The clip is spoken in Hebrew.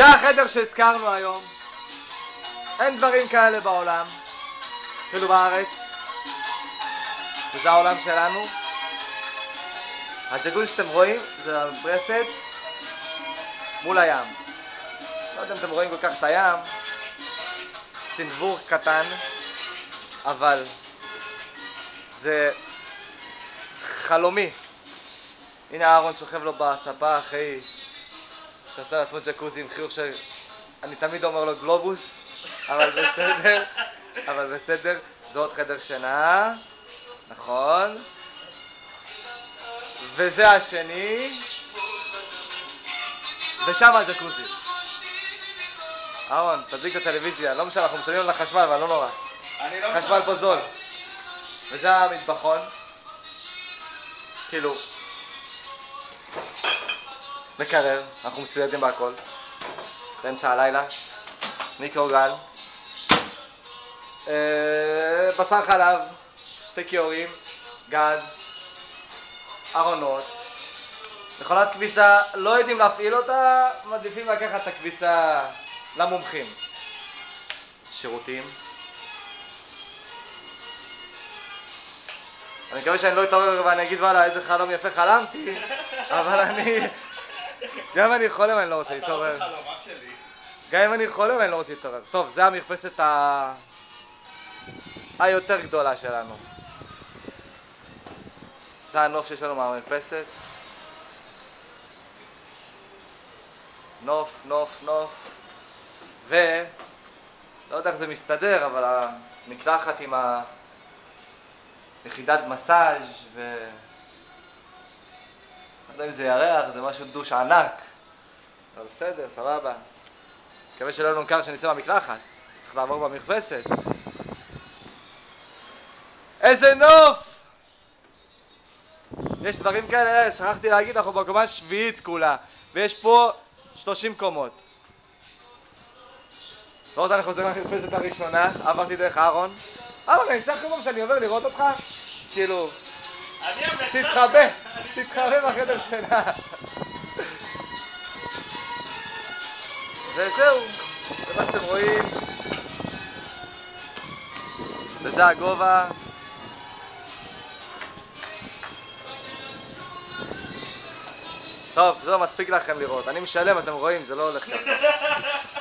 זה החדר שהזכרנו היום. אין דברים כאלה בעולם, אפילו בארץ. וזה העולם שלנו. הג'קוזי שאתם רואים זה המרפסת מול הים. לא יודע אם אתם רואים כל כך את הים, צנבור קטן, אבל זה חלומי. הנה אהרון שוכב לו בספה אחרי שעשה לעצמו ג'קוזי עם חיוך שאני תמיד אומר לו גלובוס, אבל בסדר, זה עוד חדר שינה, נכון, וזה השני, ושם הג'קוזי. אהרון, תדליק את הטלוויזיה, לא משנה, אנחנו משלמים על החשמל, אבל לא נורא. חשמל פה זול. וזה המטבחון. כאילו, מקרר, אנחנו מצוידים בהכל. באמצע הלילה. מיקרוגל. בשר חלב, שתי כיורים, גז, ארונות. מכונת כביסה, לא יודעים להפעיל אותה, מעדיפים לקחת את הכביסה למומחים. שירותים. אני מקווה שאני לא אתעורר ואני אגיד וואלה איזה חלום יפה חלמתי, אבל גם אם אני חולם אני לא רוצה להתעורר. גם אם אני חולם אני לא רוצה להתעורר. טוב, זה המרפסת היותר גדולה שלנו. זה הנוף שיש לנו מהמרפסת. נוף, נוף, נוף. לא יודע איך זה מסתדר, אבל המקלחת עם יחידת מסאז' לא יודע אם זה ירח, זה משהו דוש ענק. אבל בסדר, סבבה. מקווה שלא לנו קר שנצא במקלחת. צריך לעבור במרפסת. איזה נוף! יש דברים כאלה, שכחתי להגיד, אנחנו בקומה שביעית כולה. ויש פה 30 קומות. לא רוצה אני חוזר למרפסת הראשונה, עברתי דרך אהרון. אהרון, אני צריך כמובן שאני עובר לראות אותך? כאילו, תתחבא בחדר שינה. וזהו, זה מה שאתם רואים. וזה הגובה. טוב, זהו, מספיק לכם לראות. אני משלם, אתם רואים, זה לא הולך ככה.